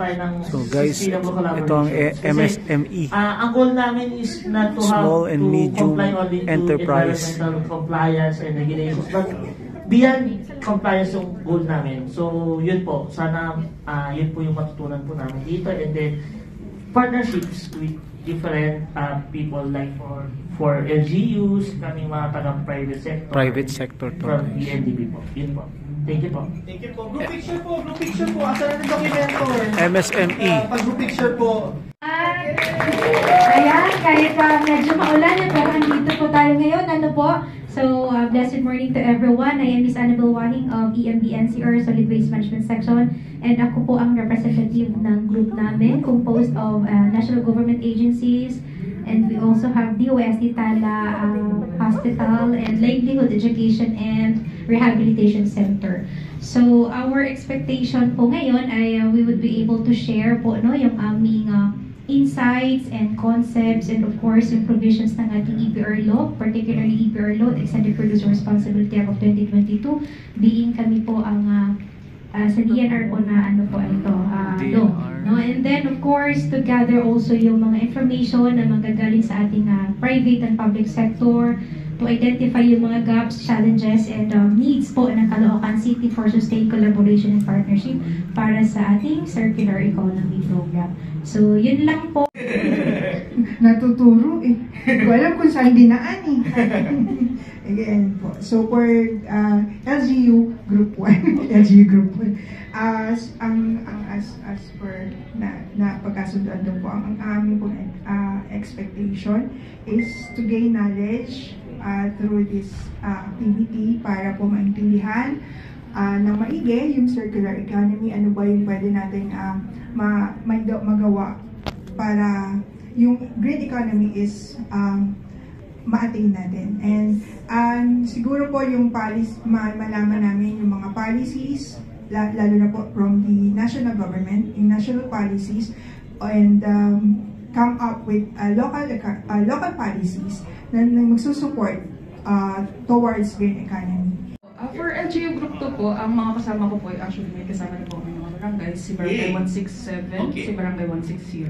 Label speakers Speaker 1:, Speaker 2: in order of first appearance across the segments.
Speaker 1: tayo ng
Speaker 2: guys,
Speaker 1: sustainable collaboration.
Speaker 2: Ito ang MSME.
Speaker 1: Ang goal namin is not to
Speaker 2: Small
Speaker 1: have
Speaker 2: and
Speaker 1: to
Speaker 2: medium
Speaker 1: comply only to
Speaker 2: enterprise.
Speaker 1: environmental compliance and regulations, but beyond compliance yung goal namin. So yun po, sana yun po yung matutunan po namin dito, and then partnerships with different people, like for LGUs, kami mga taga-private sector.
Speaker 2: Private sector to.
Speaker 1: From ENDB po. Yun po. Thank you po.
Speaker 3: Thank you po. Group picture po. Group picture po. Asan na dokumento?
Speaker 2: MSME.
Speaker 3: Pag-group picture po.
Speaker 4: Ayan, kahit medyo maulan, pero andito po tayo ngayon. Ano po? So, blessed morning to everyone. I am Miss Annabelle Wahing of EMB-NCR Solid Waste Management Section. And ako po ang representative ng group namin, composed of national government agencies. And we also have DOST Tala Hospital and Livelihood Education and Rehabilitation Center. So, our expectation po ngayon ay we would be able to share po yung aming insights and concepts, and of course yung provisions ng ating EPR law, particularly EPR law, the Extended Producer Responsibility Act of 2022, being kami po ang sa DNR po na ano po ito, law. No? And then of course to gather also yung mga information na manggagaling sa ating private and public sector, to identify yung mga gaps, challenges, and needs po ng Caloocan City for sustained collaboration and partnership para sa ating circular economy program. So, yun lang po.
Speaker 5: Natuturo eh. Hindi ko alam kung saan dinaan eh. Again po. So, for LGU Group 1, LGU Group 1, as per na pagkasunduan doon po, ang aming po expectation is to gain knowledge through this activity para po maintindihan ng maigi yung circular economy, ano ba yung pwede natin magawa para yung green economy is ma-attain natin. And siguro po yung malaman namin yung mga policies, lalo na po from the national government, yung national policies, and come up with local policies na magsusupport towards green economy.
Speaker 6: For LGU Group 2 po, ang mga kasama ko po, actually may kasama na po kami mga barangay, si Barangay 167, si Barangay 160.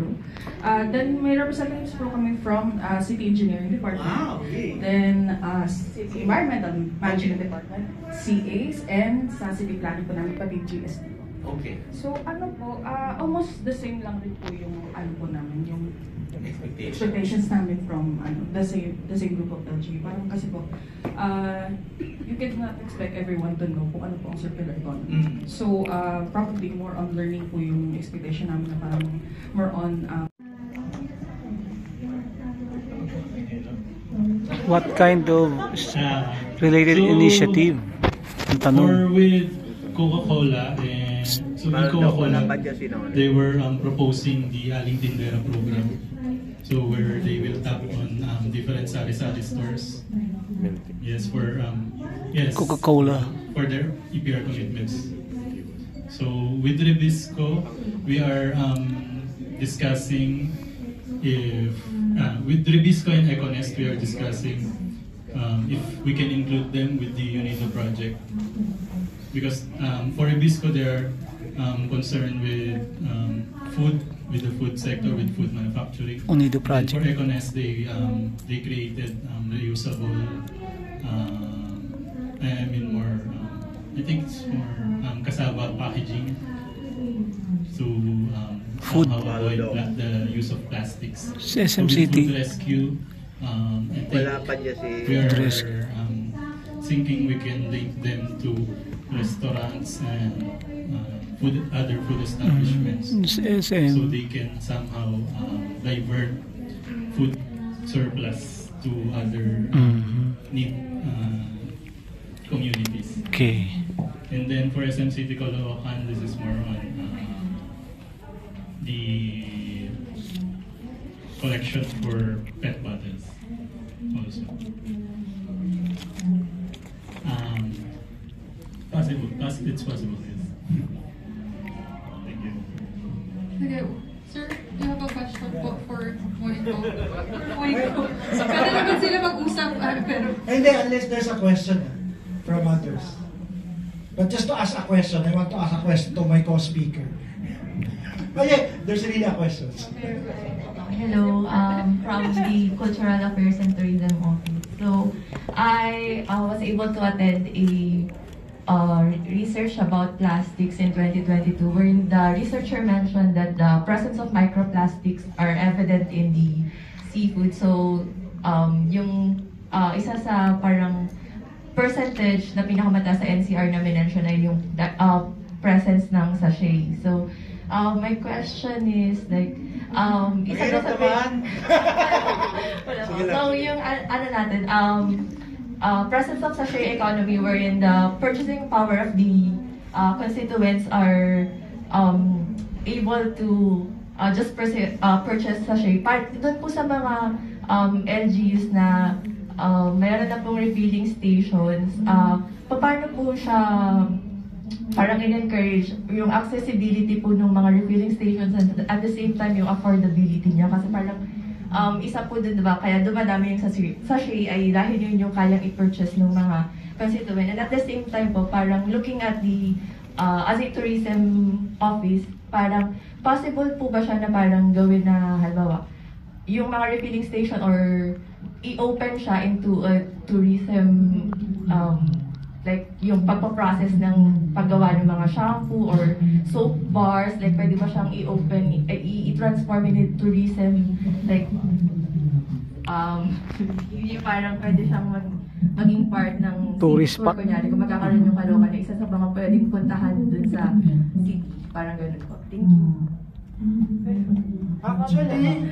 Speaker 6: Then may representatives po kami from City Engineering Department, then City Environmental Management Department, CAs, and sa City Planning po namin pati GST.
Speaker 3: Okay.
Speaker 6: So ano po, almost the same lang rin po yung ano po namin, yung expectations namin from the same group of LG. Parang kasi po, you cannot expect everyone to know kung ano po ang circular economy. So, probably more on learning po yung expectation namin na parang more on
Speaker 2: what kind of related initiative? Ang tanong.
Speaker 7: Or with Coca-Cola, and so with Coca-Cola, they were proposing the Aling Tindera program. So where they will tap on different sari-sari stores. Yes, for
Speaker 2: Coca-Cola
Speaker 7: for their EPR commitments. So with Rebisco, we are discussing if with Rebisco and Econest, we are discussing if we can include them with the UNIDO project, because for Rebisco they are concerned with food, with the food sector, with food manufacturing.
Speaker 2: UNIDO project.
Speaker 7: And for Econest, they created reusable. I think it's more cassava packaging to
Speaker 2: food,
Speaker 7: avoid the use of plastics.
Speaker 2: SMCT.
Speaker 7: Food rescue. I think we are thinking we can link them to restaurants and other food establishments, so they can somehow divert food surplus to other communities.
Speaker 2: Okay.
Speaker 7: And then for SMCT Caloocan, this is more on the collection for pet bottles also. It's possible, yes. Thank you.
Speaker 8: Okay, sir, you have a question po for Moiko. Pwede naman sila mag-usap, pero...
Speaker 3: Hindi, unless there's a question from others. But just to ask a question, I want to ask a question to my co-speaker. But yeah, there's really a question.
Speaker 9: Hello, from the Cultural Affairs and Tourism Office. So, I was able to attend a research about plastics in 2022, wherein the researcher mentioned that the presence of microplastics are evident in the seafood. So, yung isa sa parang percentage na pinakamataas sa NCR na minention ay yung presence ng sachet. So, my question is like, isa na sa so yung ano natin, presence of sachet economy wherein the purchasing power of the constituents are able to just purchase sachet. Doon po sa mga LGUs na mayroon na pong refilling stations, paano po siya parang in-encourage yung accessibility po ng mga refilling stations and at the same time yung affordability niya? Kasi parang isa po dun, diba, kaya dumadami yung sachet ay dahil yun yung kayang i-purchase ng mga constituent. And at the same time po, parang looking at the as a tourism office, parang possible po ba siya na parang gawin na halimbawa yung mga refilling station or i-open siya into a tourism like yung pagpaprocess ng paggawa ng mga shampoo or soap bars, like pwede ba siyang i-open, i-transform in tourism, like yung parang pwede siyang maging part ng
Speaker 2: tourist
Speaker 9: tour, kunyari kung magkakaroon yung Caloocan na isa sa mga pwedeng puntahan dun sa city, parang ganun po. Thank you.
Speaker 3: Actually,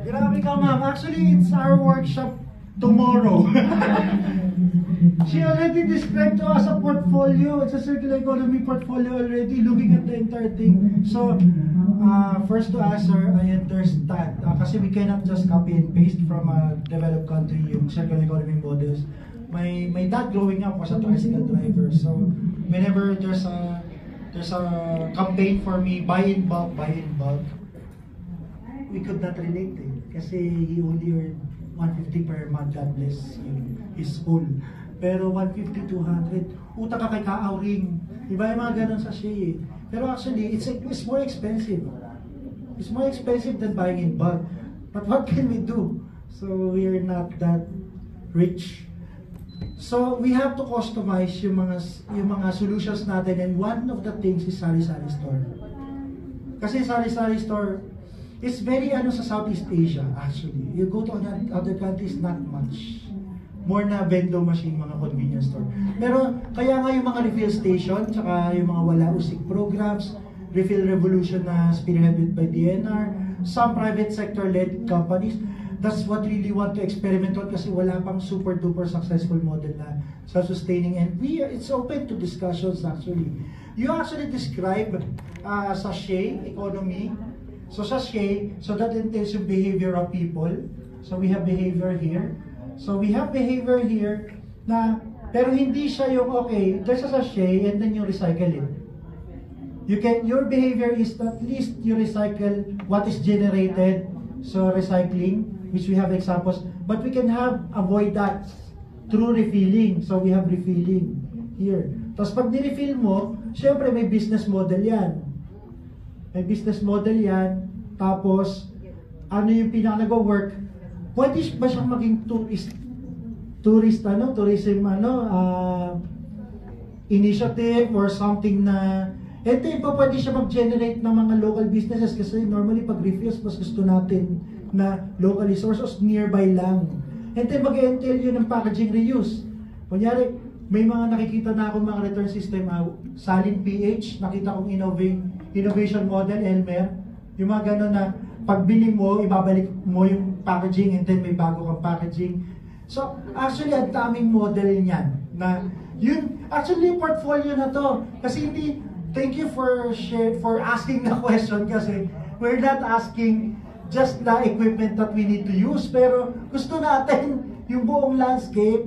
Speaker 3: grabe ka ma'am. Actually, it's our workshop tomorrow. She already described to us a portfolio. It's a circular economy portfolio already, looking at the entire thing. So, first to answer, I understand. Kasi we cannot just copy and paste from a developed country yung circular economy models. My dad growing up was a tricycle driver. So, whenever there's a campaign for me, buy in bulk, we could not relate eh. Kasi he only earned 150 per month, God bless his school. Pero 150, 200, utak ka kay Kaawring. Diba yung mga ganun sa siya eh. Pero actually, it's more expensive. It's more expensive than buying in bulk. But what can we do? So we're not that rich. So we have to customize yung mga solutions natin, and one of the things is sari-sari store. Kasi sari-sari store is very sa Southeast Asia actually. You go to other countries, not much. More na vending machine, mga convenience store. Pero kaya nga yung mga refill station, tsaka yung mga wala usik programs, refill revolution na spearheaded by DNR, some private sector led companies, that's what really want to experiment on kasi wala pang super duper successful model na self-sustaining, and it's open to discussions actually. You actually describe sachet economy. So sachet, so that entails yung behavior of people. So we have behavior here. So we have behavior here na, pero hindi siya yung okay, there's a sachet and then you recycle it. Your behavior is at least you recycle what is generated, so recycling, which we have examples, but we can avoid that through refilling. So we have refilling here. Tapos pag ni-refill mo, syempre may business model yan. May business model yan, tapos ano yung pinaka-nag-work, pwede ba siyang maging tourism initiative or something na, ito pa pwede siya mag-generate ng mga local businesses kasi normally pag refills, mas gusto natin na locally sources nearby lang. And then mag-entail yun ng packaging reuse. Kunyari, may mga nakikita na akong mga return system, Salin PH, nakita kong innovation model, Elmer, yung mga gano'n na pagbili mo, ibabalik mo yung packaging and then may bago kang packaging. So, actually, ang daming model niyan na yun, actually, yung portfolio na to. Kasi hindi, thank you for asking the question kasi we're not asking just the equipment that we need to use, pero gusto natin yung buong landscape,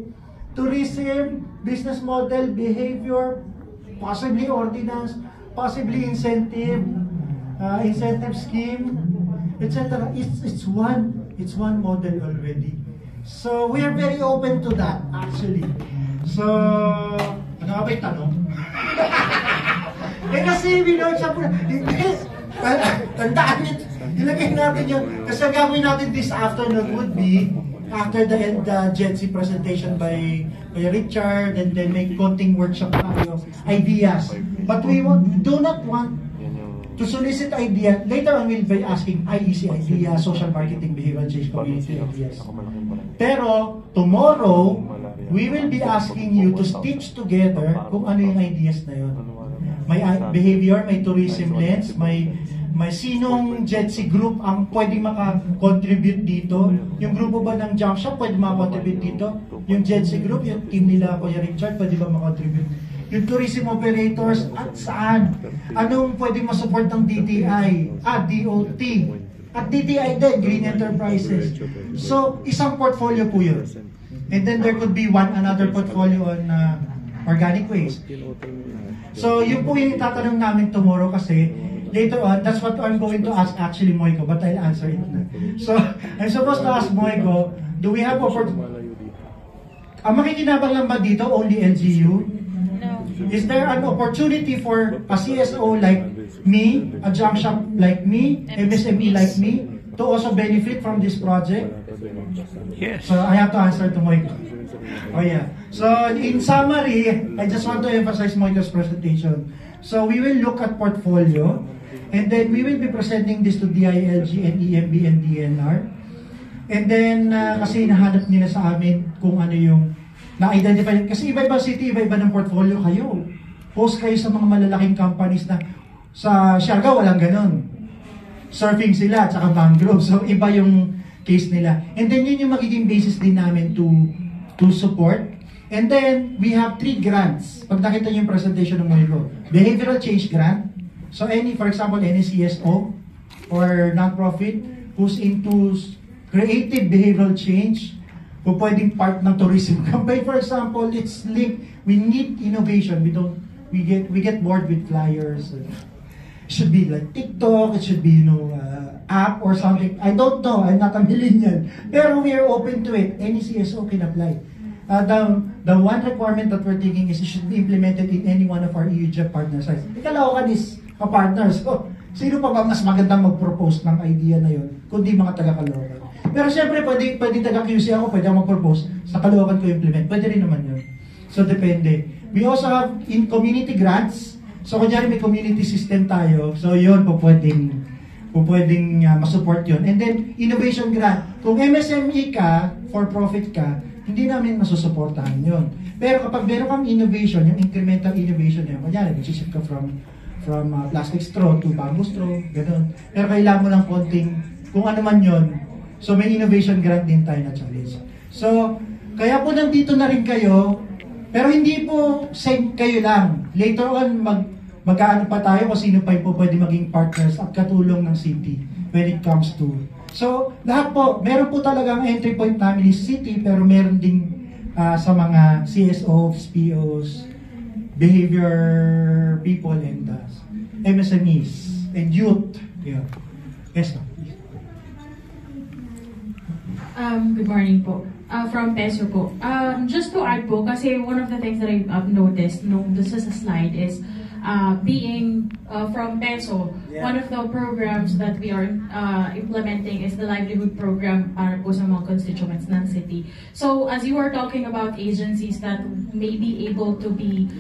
Speaker 3: tourism, business model, behavior, possibly ordinance, possibly incentive scheme, etc. It's one model already. So we are very open to that actually. So ano ba yung tanong? Kasi binood siya po. Tandaan nyo, ilagay natin yun. Kasi ang gagawin natin this afternoon would be, after the GENC presentation by Richard, and then may konting workshop tayo, ideas. But we do not want to solicit ideas. Later on, we'll be asking IEC ideas, social marketing, behavioral change, community ideas. Pero, tomorrow, we will be asking you to stitch together kung ano yung ideas na yun. May behavior, may tourism lens, may sinong GENC group ang pwedeng maka-contribute dito. Yung grupo ba ng junk shop pwede maka-contribute dito? Yung GENC group, yung team nila, Kuya Richard, pwede ba maka-contribute? Yung tourism operators, at saan? Anong pwedeng masupport ng DTI? DOT. At DTI din, Green Enterprises. So, isang portfolio po yun. And then there could be another portfolio on organic waste. So, yun po yung itatanong namin tomorrow kasi later on, that's what I'm going to ask actually Moico, but I'll answer it na. So, I'm supposed to ask Moico, do we have ang makikinabang lang ba dito, only LGU?
Speaker 8: No.
Speaker 3: Is there an opportunity for a CSO like me, a junk shop like me, MSME like me, to also benefit from this project?
Speaker 2: Yes.
Speaker 3: So, I have to answer to Moico. Oh yeah. So, in summary, I just want to emphasize Moico's presentation. So, we will look at portfolio, and then we will be presenting this to DILG and EMB and DNR. And then, kasi nahanap nila sa amin kung ano yung na-identify. Kasi iba-iba city, iba-iba ng portfolio kayo. Post kayo sa mga malalaking companies na sa Siargao, walang ganun. Surfing sila, tsaka mangrove. So, iba yung case nila. And then, yun yung magiging basis din namin to support. And then, we have 3 grants. Pag nakita niyo yung presentation ng Moico. Behavioral Change Grant. So, for example, any CSO or non-profit who's into creative behavioral change, kung pwedeng part ng tourism campaign, for example, it's linked. We need innovation. We get bored with flyers. It should be like TikTok. It should be, app or something. I don't know. I'm not a millennial. Pero we are open to it. Any CSO can apply. The one requirement that we're thinking is it should be implemented in any one of our EUJEP partner sites. Caloocan is a partner. So, sino pa ba mas magandang mag-propose ng idea na yun, kundi mga taga-Caloocan? Pero siyempre, pwede taga-QC ako, pwede ako mag-propose, sa Caloocan ko implement. Pwede rin naman yun. So, depende. We also have in community grants. So, kunyari may community system tayo. So, yun po pwedeng masupport yun. And then, innovation grant. Kung MSME ka, for-profit ka, hindi namin masusuportahan yun. Pero kapag meron kang innovation, yung incremental innovation yun, kunyari, mag-shift ka from plastic straw to bamboo straw, gano'n. Pero kailangan mo lang konting, kung ano man yun. So, may innovation grant din tayo na challenge. So, kaya po nandito na rin kayo, pero hindi po same kayo lang. Later on, mag-aano pa tayo kung sino pa yung po pwede maging partners at katulong ng city when it comes to. So, lahat po, meron po talagang entry point namin is city, pero meron din sa mga CSOs, POs, behavior people, and MSMEs, and youth. Yeah. Yes, ma'am.
Speaker 10: Good morning po. From PESO po. Just to add po, kasi one of the things that I've noticed nung this is a slide is being from PESO, one of the programs that we are implementing is the livelihood program para po sa mga constituents ng city. So as you are talking about agencies that may be able to be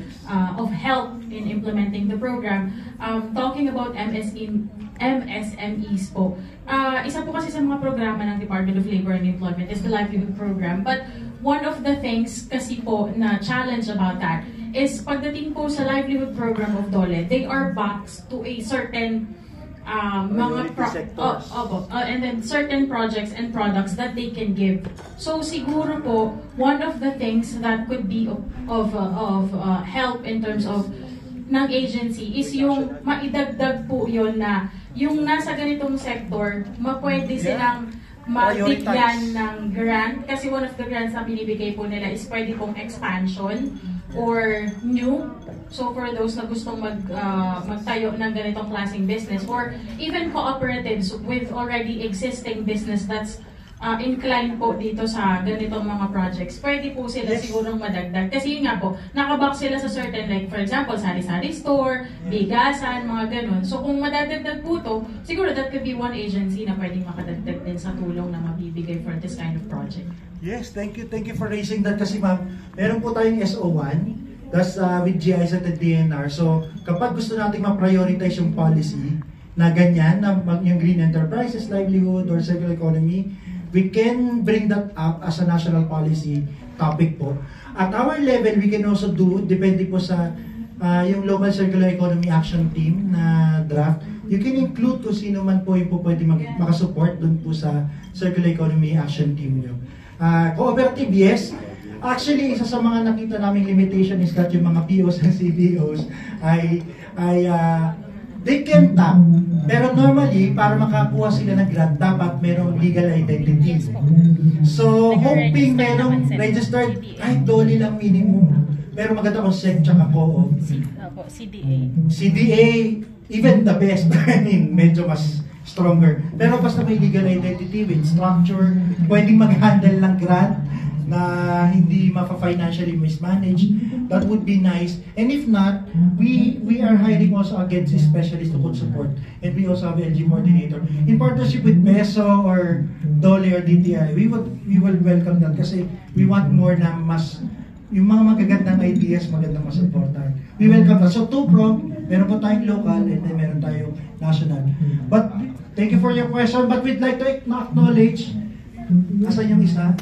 Speaker 10: of help in implementing the program, talking about MSMEs po, isa po kasi sa mga programa ng Department of Labor and Employment is the livelihood program. But one of the things kasi po na challenge about that is pagdating po sa livelihood program of DOLE, they are boxed to a certain and then certain projects and products that they can give. So siguro po, one of the things that could be of help in terms of ng agency is yung maidagdag po yun na yung nasa ganitong sector, mapwede silang mabigyan ng grant. Kasi one of the grants na binibigay po nila is pwede pong expansion or new. So for those na gustong magtayo ng ganitong klaseng business, or even cooperatives with already existing business that's inclined po dito sa ganitong mga projects, pwede po sila sigurong madagdag. Kasi yun nga po, nakabak sila sa certain, like for example, sari-sari store, bigasan, mga ganun. So kung madadagdag po to, siguro that could be one agency na pwedeng makadagdag din sa tulong na mabibigay for this kind of project.
Speaker 3: Yes, thank you for raising that kasi ma'am, meron po tayong SO1, that's with GIS at the DNR. So kapag gusto nating ma-prioritize yung policy na ganyan, na yung green enterprises, livelihood, or circular economy, we can bring that up as a national policy topic po. At our level, we can also do, depende po sa yung local circular economy action team na draft, you can include kung sino man po yung po pwede makasupport dun po sa circular economy action team nyo. Cooperative, yes. Actually, isa sa mga nakita naming limitation is that yung mga POs and CBOs they can tap. Pero normally, para makakuha sila ng grant, dapat merong legal identity. So, hoping merong registered, kahit doli lang minimum. Pero maganda kung SEC tsaka co-op. CDA, even the best, I mean, medyo mas stronger. Pero basta may legal identity with structure, pwedeng mag-handle ng grant na hindi mapa-financially mismanaged, that would be nice. And if not, we are hiring also agency specialists who could support. And we also have LG coordinator. In partnership with PESO or DOLE or DTI, we will welcome that kasi we want more na mas, yung mga magagandang ideas, magandang masuportahan. We welcome that. So two-prong, meron po tayong local and then meron tayong national. But thank you for your question, but we'd like to acknowledge, asan yung isa?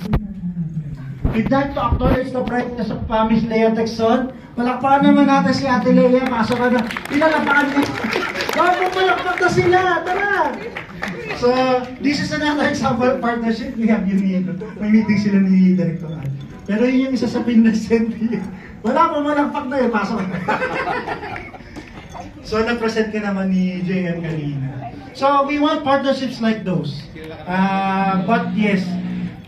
Speaker 3: We'd like to acknowledge the brightness of Miss Lea Texon. Palakpakan naman natin si Ate Lea. Pasok ka na. Pinalakpakan niya. Bakit palakpak na sila? Tara! So, this is another example of partnership. We have unique. May meeting sila ni Director Al. Pero yun yung isa sa pinresent. Wala pa malakpak na yun. Pasok ka na. So, nag-present ka naman ni JM kanina. So, we want partnerships like those. But yes,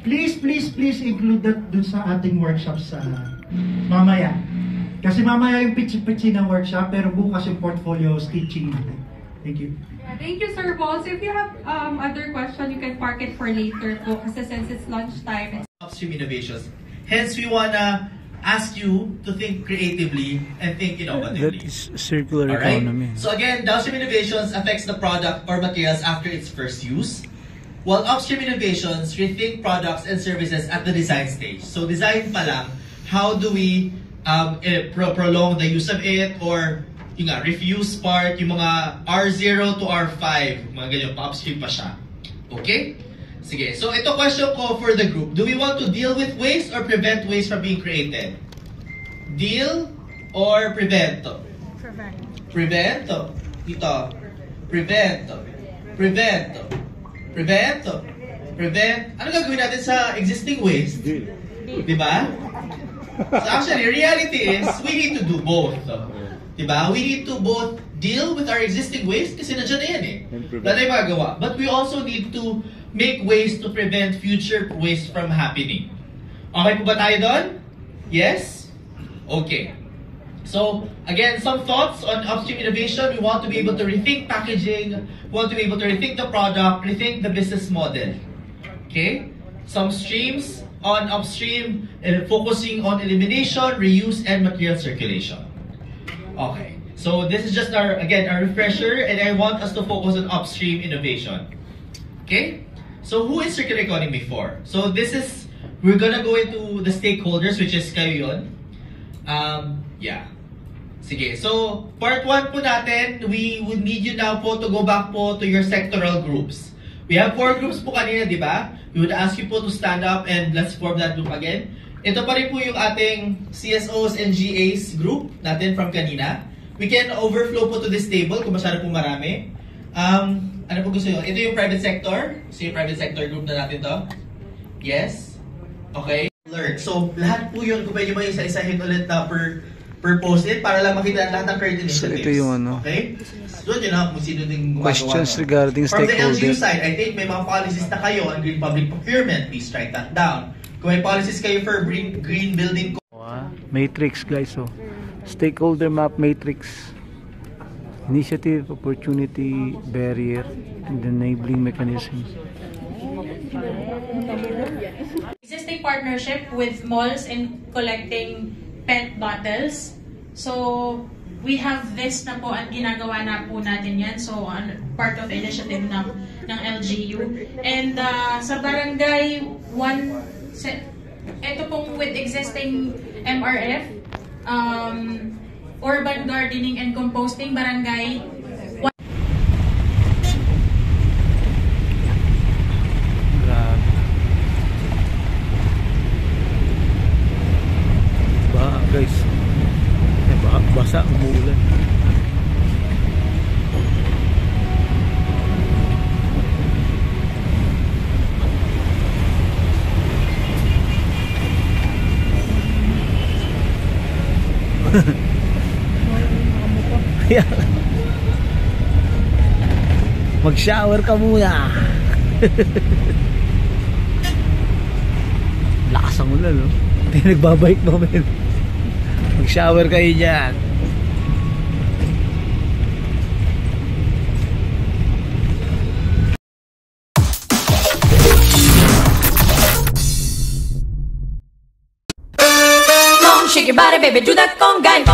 Speaker 3: please include that dun sa ating workshop sa mamaya. Kasi mamaya yung pitchy ng workshop, pero bukas yung portfolio stitching natin. Thank you.
Speaker 8: Yeah, thank you, Sir Paul. So if you have other question, you can park it for later po. Kasi since it's lunchtime.
Speaker 11: Upstream innovations. Hence, we wanna ask you to think creatively and think innovatively.
Speaker 2: That is circular
Speaker 11: Alright?
Speaker 2: economy.
Speaker 11: So again, downstream innovations affects the product or materials after its first use. While upstream innovations rethink products and services at the design stage. So design pa lang, how do we prolong the use of it, or yung nga, refuse part, yung mga R0 to R5, mga ganyan, pa-upstream pa siya. Okay? Sige, so ito question ko for the group. Do we want to deal with waste or prevent waste from being created? Deal or prevent? Prevent. Ito. Prevent. Ano gagawin natin sa existing waste? Diba? So actually, reality is, we need to do both. Diba? We need to both deal with our existing waste, kasi nandiyan na yan eh. Wala tayong magagawa. But we also need to make ways to prevent future waste from happening. Okay po ba tayo doon? Yes? Okay. So, again, some thoughts on upstream innovation. We want to be able to rethink packaging. We want to be able to rethink the product, rethink the business model. Okay? Some streams on upstream, and focusing on elimination, reuse, and material circulation. Okay. So, this is just our refresher, and I want us to focus on upstream innovation. Okay? So, who is circular economy for? So, we're gonna go into the stakeholders, which is kayo yun. Yeah. Sige, so part 1 po natin, we would need you now po to go back po to your sectoral groups. We have 4 groups po kanina, di ba? We would ask you po to stand up and let's form that group again. Ito pa rin po yung ating CSOs and GAs group natin from kanina. We can overflow po to this table kung masyado po marami. Ano po gusto nyo? Ito yung private sector. So yung private sector group na natin to. Yes? Okay. Learn. So lahat po yun, kung pwede mo isa-isahin ulit na per post-it para lang makita lahat ng current initiatives.
Speaker 2: So ito yung ano.
Speaker 11: Okay? So yun na kung sino din gumagawa.
Speaker 2: Questions regarding
Speaker 11: From the
Speaker 2: stakeholder.
Speaker 11: LGU side, I think may mga policies na kayo on green public procurement. Please write that down. Kung may policies kayo for green building.
Speaker 2: Matrix guys, so stakeholder map matrix. Initiative, opportunity, barrier, and enabling mechanisms.
Speaker 10: Existing partnership with malls in collecting PET bottles. So, we have this na po at ginagawa na po natin yan. So, part of initiative ng LGU. And sa barangay, ito pong with existing MRF, urban gardening and composting, barangay.
Speaker 2: Guys, basa, umuulan. Mag-shower ka muna. Lakas ang ulan, no? Tayo nagbabike mo, men. Mag-shower kayo dyan.
Speaker 12: Shake your body, baby, do that conga.